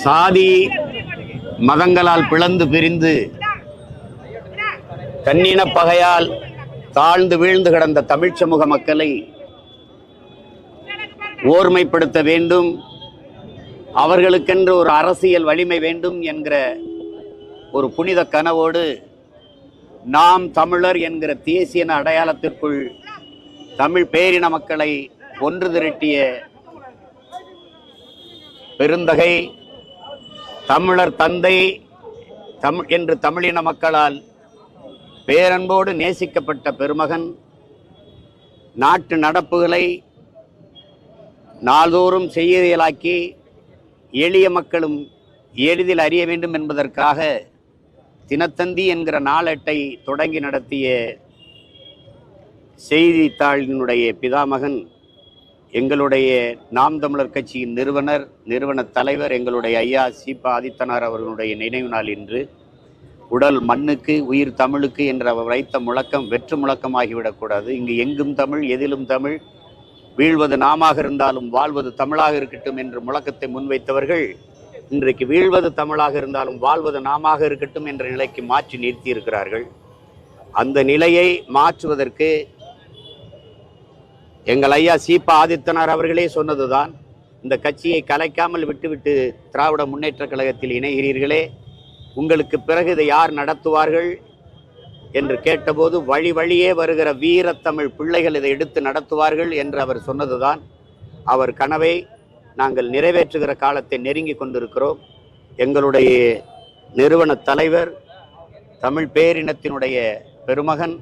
சாதி மதங்களால் பிளந்து பிரிந்து தன்னின பகையால் தாழ்ந்து வீழ்ந்து கிடந்த தமிழ் சமூக மக்களை ஓர்மைப்படுத்த வேண்டும், அவர்களுக்கென்று ஒரு அரசியல் வலிமை வேண்டும் என்கிற ஒரு புனித கனவோடு நாம் தமிழர் என்கிற தேசிய அடையாளத்திற்குள் தமிழ் பேரின மக்களை ஒன்று திரட்டிய பெருந்தகை தமிழர் தந்தை என்று தமிழின மக்களால் பேரன்போடு நேசிக்கப்பட்ட பெருமகன் நாட்டு நடப்புகளை நாள்தோறும் செய்தியலாக்கி எளிய மக்களும் எளிதில் அறிய வேண்டும் என்பதற்காக தினத்தந்தி என்கிற நாளேட்டை தொடங்கி நடத்திய செய்தித்தாளினுடைய பிதாமகன், எங்களுடைய நாம் தமிழர் கட்சியின் நிறுவன தலைவர் எங்களுடைய ஐயா சீபா ஆதித்தனார் அவர்களுடைய நினைவு நாள் இன்று. உடல் மண்ணுக்கு உயிர் தமிழுக்கு என்று அவர் வைத்த முழக்கம் வெற்று முழக்கமாகிவிடக்கூடாது. இங்கு எங்கும் தமிழ், எதிலும் தமிழ், வீழ்வது நாமாக இருந்தாலும் வாழ்வது தமிழாக இருக்கட்டும் என்ற முழக்கத்தை முன்வைத்தவர்கள் இன்றைக்கு வீழ்வது தமிழாக இருந்தாலும் வாழ்வது நாமாக இருக்கட்டும் என்ற நிலைக்கு மாற்றி நிறுத்தி இருக்கிறார்கள். அந்த நிலையை மாற்றுவதற்கு எங்கள் ஐயா சீபா ஆதித்தனார் அவர்களே சொன்னதுதான், இந்த கட்சியை கலைக்காமல் விட்டுவிட்டு திராவிட முன்னேற்ற கழகத்தில் இணைகிறீர்களே, உங்களுக்கு பிறகு இதை யார் நடத்துவார்கள் என்று கேட்டபோது வழி வழியே வருகிற வீரத்தமிழ் பிள்ளைகள் இதை எடுத்து நடத்துவார்கள் என்று அவர் சொன்னதுதான். அவர் கனவை நாங்கள் நிறைவேற்றுகிற காலத்தை நெருங்கி கொண்டிருக்கிறோம். எங்களுடைய நிறுவன தலைவர் தமிழ் பேரினத்தினுடைய பெருமகன்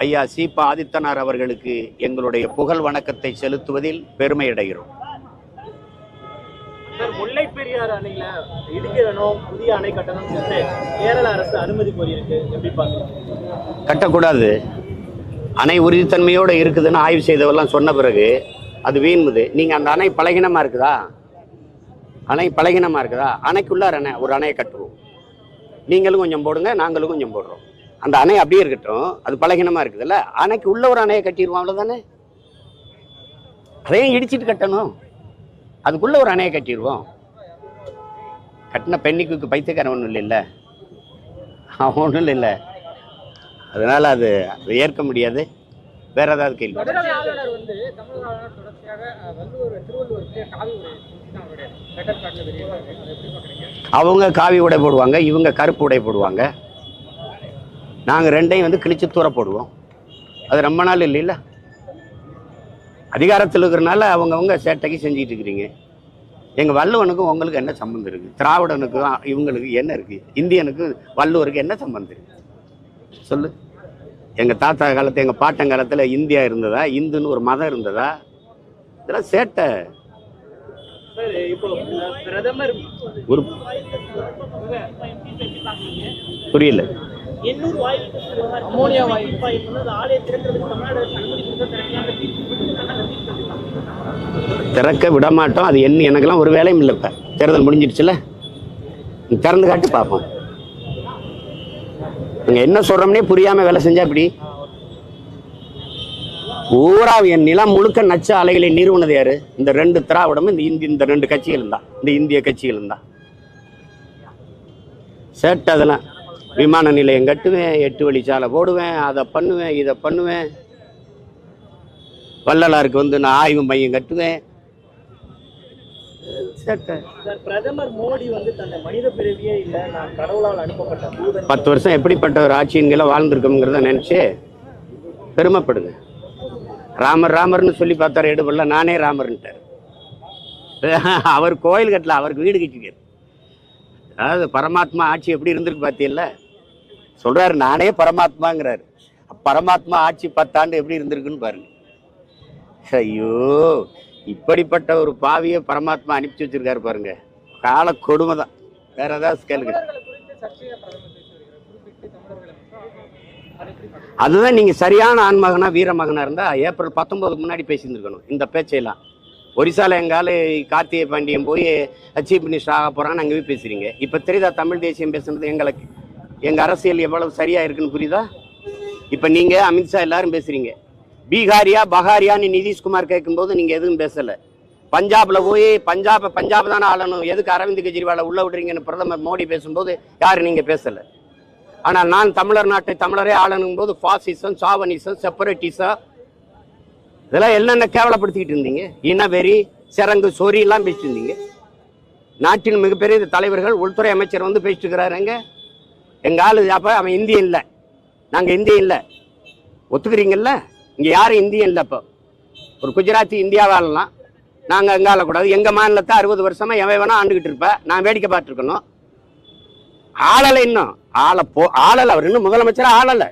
ஐயா சீபா ஆதித்தனார் அவர்களுக்கு எங்களுடைய புகழ் வணக்கத்தை செலுத்துவதில் பெருமை அடைகிறோம். முல்லை பெரியாறு அணையில இடிக்கிறனும் புதிய அணை கட்டணும் என்று கேரள அரசு அனுமதி கோரியிருக்கு, எப்படி பாக்குறீங்க? கட்டக்கூடாது. அணை உறுதித்தன்மையோடு இருக்குதுன்னு ஆய்வு செய்தவெல்லாம் சொன்ன பிறகு அது வீண்முது. நீங்கள் அந்த அணை பலகீனமாக இருக்குதா? அணை பலகீனமாக இருக்குதா? அணைக்குள்ளார ஒரு அணையை கட்டுவோம். நீங்களும் கொஞ்சம் போடுங்க, நாங்களும் கொஞ்சம் போடுறோம். அந்த அணை அப்படியே இருக்கட்டும். அது பலகீனமாக இருக்குதுல்ல, அணைக்கு உள்ள ஒரு அணையை கட்டிடுவோம், அவ்வளோதானே. அதையும் இடிச்சிட்டு கட்டணும், அதுக்குள்ள ஒரு அணையை கட்டிடுவோம். கட்டின பெண்ணிக்கு பைத்தியக்காரன் ஒன்றும் இல்லை, அவன் ஒன்றும் இல்லை. அதனால் அது ஏற்க முடியாது. வேற ஏதாவது கேள்வி? அவங்க காவி உடை போடுவாங்க, இவங்க கருப்பு உடை போடுவாங்க. நாங்கள் ரெண்டையும் கிழிச்சு தூர போடுவோம். அது ரொம்ப நாள் இல்லைல்ல, அதிகாரத்தில் இருக்கிறனால அவங்கவுங்க சேட்டைக்கு செஞ்சுட்டு இருக்கிறீங்க. எங்கள் வள்ளுவனுக்கும் உங்களுக்கு என்ன சம்பந்தம் இருக்குது? திராவிடனுக்கும் இவங்களுக்கு என்ன இருக்குது? இந்தியனுக்கும் வள்ளுவருக்கு என்ன சம்பந்தம் இருக்குது சொல்லு? எங்கள் தாத்தா காலத்தில், எங்கள் பாட்டன் காலத்தில் இந்தியா இருந்ததா? இந்துன்னு ஒரு மதம் இருந்ததா? இதெல்லாம் சேட்டை. புரியல. திறக்க விட மாட்டோம். அது என்ன, எனக்கெல்லாம் ஒரு வேலையும் இல்லை. இப்போ தேர்தல் முடிஞ்சிடுச்சுல, திறந்து காட்டி பார்ப்போம். நீங்க என்ன சொல்றோம்னே புரியாம வேலை செஞ்சா இப்படி ஊரா என் நிலம் முழுக்க நச்ச அலைகளை நிறுவனது யாரு? இந்த ரெண்டு திராவிடமும் இந்த ரெண்டு கட்சிகள் தான், இந்த இந்திய கட்சிகள் தான். சேட்டை அதெல்லாம். விமான நிலையம் கட்டுவேன், 8 வழிச்சாலை போடுவேன், அதை பண்ணுவேன், இதை பண்ணுவேன். வள்ளலாருக்கு நான் ஆய்வு மையம் கட்டுவேன். பிரதமர் மோடி தன்னை மனித பிறவியே இல்லை, நான் கடவுளால் அனுப்பப்பட்ட 10 வருஷம் எப்படிப்பட்ட ஒரு ஆட்சியங்களை வாழ்ந்திருக்கோங்கிறத நினைச்சு பெருமைப்படுங்க. ராமர் ராமர்னு சொல்லி பார்த்தாரு எடுபடல, நானே ராமர்ன்ட்டார். அவர் கோயில் கட்டல, அவருக்கு வீடு கட்டிக்காரு. அதாவது பரமாத்மா ஆட்சி எப்படி இருந்திருக்கு பார்த்தீங்கல்ல, சொல்றாரு நானே பரமாத்மாங்கிறாரு. பரமாத்மா ஆட்சி 10 ஆண்டு எப்படி இருந்திருக்குன்னு பாருங்க. ஐயோ, இப்படிப்பட்ட ஒரு பாவியை பரமாத்மா அனுப்பிச்சு வச்சிருக்காரு பாருங்க. கால கொடுமை தான். வேற ஏதாவது கேளுங்க. அதுதான் நீங்க சரியான ஆண்மகனா வீரமகனா இருந்தா ஏப்ரல் 19 முன்னாடி பேசியிருந்துருக்கணும் இந்த பேச்சையெல்லாம். ஒரிசால எங்கால கார்த்திகை பாண்டியன் போய் சீஃப் மினிஸ்டர் ஆக போறான்னு அங்கே போய் பேசுறீங்க. இப்ப தெரியுதா தமிழ் தேசியம் பேசுறது எங்களுக்கு எங்க அரசியல் எவ்வளவு சரியா இருக்குன்னு புரியுதா? இப்ப நீங்க அமித்ஷா எல்லாரும் பேசுறீங்க. பீகாரியா பகாரியான்னு நிதிஷ்குமார் கேட்கும்போது நீங்க எதுவும் பேசல. பஞ்சாப்ல போய் பஞ்சாப் தானே ஆளணும், எதுக்கு அரவிந்த் கெஜ்ரிவாலை உள்ள விடுறீங்கன்னு பிரதமர் மோடி பேசும்போது யாரு நீங்க பேசல. ஆனால் நான் தமிழர் நாட்டை தமிழரே ஆளணும் போது பாசிசம், சாவனிசம், செப்பரேட்டிசம் இதெல்லாம் என்னென்ன கேவலப்படுத்திக்கிட்டு இருந்தீங்க. இனவெறி, சிறங்கு, சொறி எல்லாம் பேசிட்டு இருந்தீங்க. நாட்டின் மிகப்பெரிய தலைவர்கள், உள்துறை அமைச்சர் வந்து பேசிட்டு இருக்கிறாருங்க. எங்க ஆளு அப்ப அவன் இந்தியன் இல்லை, நாங்க இந்தியன் இல்லை ஒத்துக்கிறீங்கல்ல. இங்க யாரும் இந்தியன் இல்லை. இப்போ ஒரு குஜராத்தி இந்தியாவாலாம் நாங்க எங்க ஆளக்கூடாது. எங்க மாநிலத்தை 60 வருஷமா எவன் வேணா ஆண்டுகிட்டு இருப்ப, நான் வேடிக்கை பார்த்துருக்கணும். ஆளலை, இன்னும் ஆளல. அவர் இன்னும் முதலமைச்சர் ஆளல,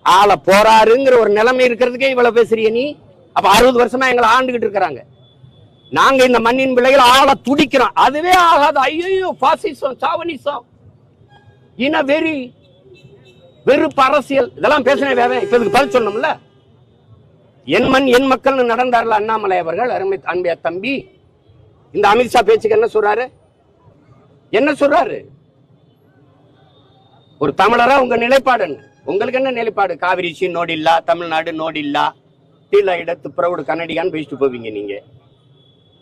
ஆள போறாருங்கிற ஒரு நிலைமை இருக்கிறதுக்கே இவ்வளவு பேசுறிய நீ. அப்ப 60 வருஷமா எங்களை ஆண்டுகிட்டு இருக்கிறாங்க. நாங்க இந்த மண்ணின் பிள்ளைகள் ஆள துடிக்கிறோம். அதுவே ஆகாது. ஐயோ, பாசிசம், சாவனிசம், இன வெறி, வெறுப்பு அரசியல் இதெல்லாம் பேசினே வேற. இப்ப இதுக்கு பதில் சொல்லணும்ல. என் மண் என் மக்கள் நடந்தார்ல அண்ணாமலை அவர்கள், அருமை அன்பிய தம்பி. இந்த அமித்ஷா பேச்சுக்கு என்ன சொல்றாரு? என்ன சொல்றாரு? ஒரு தமிழரா உங்க நிலைப்பாடு என்ன? உங்களுக்கு என்ன நிலைப்பாடு? காவிரி நோடி இல்ல, தமிழ்நாடு நோடி இல்ல, டீல இடத்து பிரவுடு கன்னடியான்னு பேசிட்டு போவீங்க நீங்க.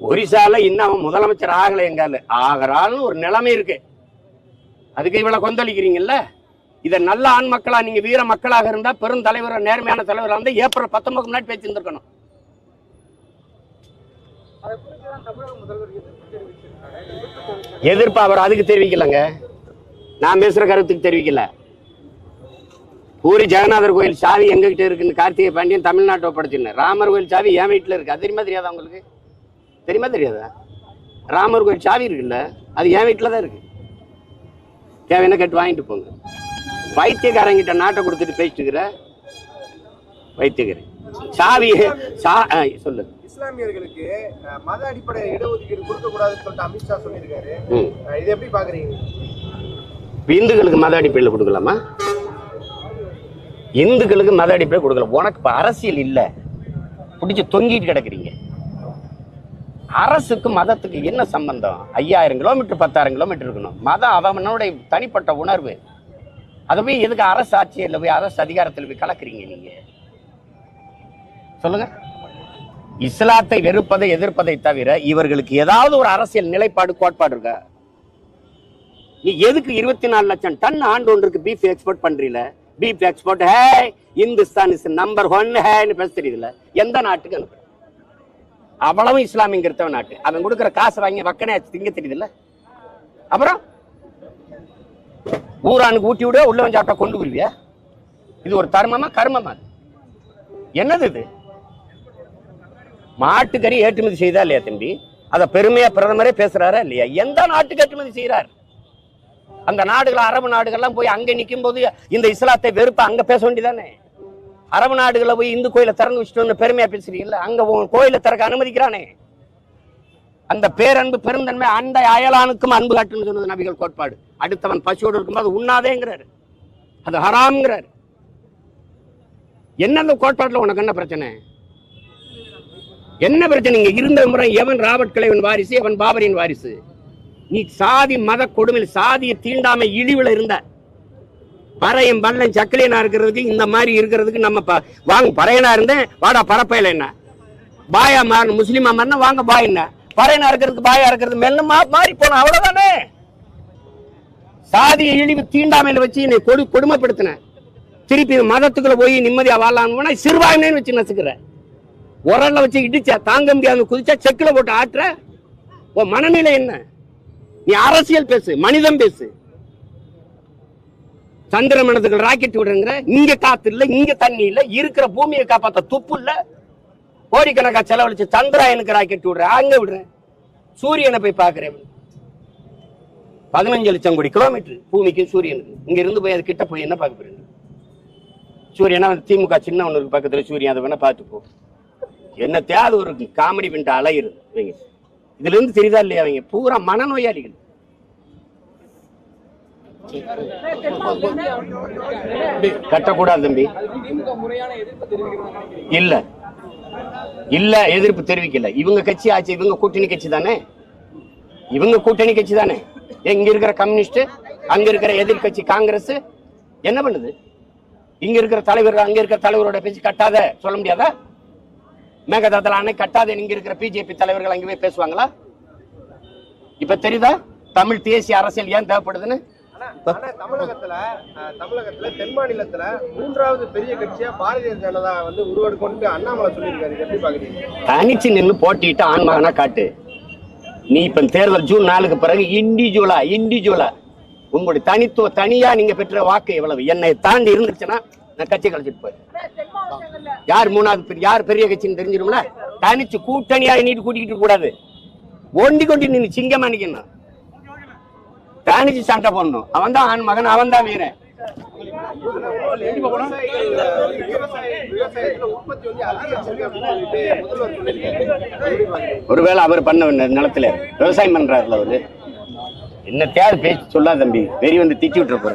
ஒரிசால இன்னும் அவன் முதலமைச்சர் ஆகலை, எங்கால ஆகிறான்னு ஒரு நிலைமை இருக்கு. அதுக்கு இவ்வளவு கொந்தளிக்கிறீங்கல்ல. இதை நல்ல ஆண் மக்களா, நீங்க வீர மக்களாக இருந்தா, பெரும் தலைவர், நேர்மையான தலைவராக இருந்தா ஏப்ரல் 19 முன்னாடி பேசியிருந்திருக்கணும். எதிர்ப்பு அவர் அதுக்கு தெரிவிக்கலங்க, நான் பேசுற கருத்துக்கு தெரிவிக்கல. பூரி ஜெகநாதர் கோயில் சாவி எங்ககிட்ட இருக்குன்னு கார்த்திகை பாண்டியன் தமிழ்நாட்டை ஒப்படைச்சிருந்தார். ராமர் கோயில் சாவி என் வீட்டில் இருக்கு. அது தெரியுமா தெரியாதா உங்களுக்கு? தெரியுமா தெரியாதா? ராமர் கோயில் சாவி இருக்குல்ல, அது என் வீட்டில் தான் இருக்கு. தேவையான கேட்டு வாங்கிட்டு போங்க. வைத்தியக்காரங்கிட்ட நாட்டை கொடுத்துட்டு பேசிட்டு இருக்கிற வைத்தியக்காரன் சாவி சொல்லு. இஸ்லாமியர்களுக்கு மத அடிப்படை இடஒதுக்கீடு கொடுக்க கூடாதுன்னு சொல்லிட்டு அமித்ஷா சொல்லியிருக்காரு. இது எப்படி பாக்குறீங்க? இந்துக்களுக்கு மத அடிப்படையில் கொடுக்கலாமா? இந்துக்களுக்கு மத அடிப்படை கொடுக்கலாம். உனக்கு இப்ப அரசியல் இல்ல, பிடிச்சி தொங்கிட்டு கிடக்குறீங்க. அரசுக்கு மதத்துக்கு என்ன சம்பந்தம்? 5000 கிலோமீட்டர் 10,000 கிலோமீட்டர் இருக்கணும். மதம் அவனுடைய தனிப்பட்ட உணர்வு. அதை போய் எதுக்கு அரசு ஆட்சியில் போய் அரசு அதிகாரத்தில் போய் கலக்குறீங்க நீங்க? சொல்லுங்க. இஸ்லாத்தை வெறுப்பதை எதிர்ப்பதை தவிர இவர்களுக்கு ஏதாவது ஒரு அரசியல் நிலைப்பாடு, கோட்பாடு இருக்கா? நீ எதுக்கு 24 லட்சம் டன் ஆண்டு ஒன்றுக்கு பீஃப் எக்ஸ்போர்ட் பண்றீல? பீஃப் எக்ஸ்போர்ட் ஹே இந்துஸ்தான் இஸ் நம்பர் 1 ஹேன்னு பேச தெரியுதுல? எந்த நாட்டுக்கு அனுப்பு? அவ்வளவும் இஸ்லாமியங்கிறத நாட்டு. அவன் கொடுக்குற காசு வாங்கி வக்கனே திங்க தெரியுதுல்ல? அப்புறம் ஊரானுக்கு ஊட்டி விட உள்ள வந்து சாப்பிட்டா கொண்டு வருவியா? இது ஒரு தர்மமா கர்மமா? என்னது இது? மாட்டுக்கறி ஏற்றுமதி செய்தா இல்லையா தம்பி? அத பெருமையா பிரதமரே பேசுறாரா இல்லையா? எந்த நாட்டுக்கு ஏற்றுமதி செய்யறார்? அந்த நாடுகள், அரபு நாடுகள்லாம் போய் அங்க நிற்கும் போது இந்த இஸ்லாத்தை வெறுப்ப அங்க பேச வேண்டியதானே? அரபு நாடுகளை போய் இந்து கோயிலை திறந்து வச்சுட்டு பெருமையா பேசுறீங்கல்ல, அங்க கோயிலை திறக்க அனுமதிக்கிறானே. அந்த பேரன்பு, பெருந்தன்மை, அந்த அயலானுக்கும் அன்பு காட்டுன்னு சொன்னது நபிகள் கோட்பாடு. அடுத்தவன் பசியோடு இருக்கும்போது உண்ணாதேங்கிறாரு, அது ஹராம்ங்கிறாரு. என்ன அந்த கோட்பாட்டுல உனக்கு என்ன பிரச்சனை? என்ன பிரச்சனை? இங்க இருந்த முறை எவன் ராபர்ட் கிளைவன் வாரிசு, எவன் பாபரின் வாரிசு? நீ சாதி மத கொடுமையில், சாதிய தீண்டாமை இழிவுல இருந்த பறையும் பல்லம் சக்கிலியனா இருக்கிறதுக்கு, இந்த மாதிரி இருக்கிறதுக்கு நம்ம வாங்க. பறையனா இருந்தேன், வாடா பரப்பையில என்ன பாயா மாறு, முஸ்லீமா மாறினா வாங்க பாய். என்ன பறையனா இருக்கிறதுக்கு பாயா இருக்கிறது மெல்ல மாறி போன, அவ்வளவுதானே. சாதிய இழிவு தீண்டாமையில வச்சு என்னை கொடுமைப்படுத்தின. திருப்பி மதத்துக்குள்ள போய் நிம்மதியா வாழலாம்னு சிறுபான்மைன்னு வச்சு நசுக்கிற. உரல்ல வச்சு இடிச்சா தாங்க முடியாது, குதிச்சா செக்கில போட்டு ஆட்டுற. உன் மனநிலை என்ன? நீ அரசியல் பேசு, மனிதம் பேசு. சந்திர மனத்துக்கு ராக்கெட் விடுங்கிற, இங்க காத்து இல்ல, இங்க தண்ணி இல்ல, இருக்கிற பூமியை காப்பாத்த துப்பு இல்ல. கோடிக்கணக்கா செலவழிச்சு சந்திராயனுக்கு ராக்கெட் விடுற, அங்க விடுற. சூரியனை போய் பாக்குறேன். 15 லட்சம் கோடி கிலோமீட்டர் பூமிக்கு சூரியனுக்கு. இங்க இருந்து போய் அது கிட்ட போய் என்ன பார்க்க போறீங்க? சூரியனா திமுக சின்ன ஒண்ணு பக்கத்துல சூரியன், அதை வேணா பார்த்து போ. என்ன தேவை? ஒரு காமெடி பண்ணிட்டு அலையிறது. இதுல இருந்து தெரியுதா இல்லையா? அவங்க பூரா மனநோயாளிகள். கட்டக்கூடாது தம்பி. இல்ல இல்ல எதிர்ப்பு தெரிவிக்கல. இவங்க கட்சி ஆச்சு, இவங்க கூட்டணி கட்சி தானே, இவங்க கூட்டணி கட்சி தானே. இங்க இருக்கிற கம்யூனிஸ்ட், அங்க இருக்கிற எதிர்கட்சி காங்கிரஸ் என்ன பண்ணுது? இங்க இருக்கிற தலைவர் அங்க இருக்கிற தலைவரோட பேச்சு கட்டாத சொல்ல முடியாதா? மேகதாதுல அணை கட்டாத இங்க இருக்கிற பிஜேபி தலைவர்கள் அங்கே போய் பேசுவாங்களா? இப்ப தெரியுதா தமிழ் தேசிய அரசியல் ஏன் தேவைப்படுதுன்னு? ஆனா தமிழகத்துல தென் மாநிலத்துல 3வது பெரிய கட்சியா பாரதிய ஜனதா வந்து உருவெடுக்கொண்டு அண்ணாமலை சொல்லியிருக்காரு. எப்படி பாக்குறீங்க? தனிச்சு நின்று போட்டிட்டு ஆன்மகனா காட்டு. நீ இப்ப தேர்தல் ஜூன் 4க்கு பிறகு இண்டிவிஜுவலா உங்களுடைய தனித்துவ தனியா நீங்க பெற்ற வாக்கு எவ்வளவு என்னை தாண்டி இருந்துச்சுன்னா நான் கட்சி கழிச்சிட்டு போய் யார் 3வது யார் பெரிய கட்சின்னு தெரிஞ்சிடும்ல. தனிச்சு கூட்டணியா நீட்டு கூட்டிக்கிட்டு கூடாது. ஒண்டி கொண்டு நின்று சிங்கமா நிக்கணும். தனிச்சு சண்டை போடணும். அவன் தான் ஆண் மகன், அவன் தான் வீரன். ஒருவேளை அவர் பண்ண நிலத்துல விவசாயம் பண்றாருல அவரு என்ன தேவை பேச்சு சொல்லாத தம்பி. வெறி வந்து திட்டி விட்டுற போற.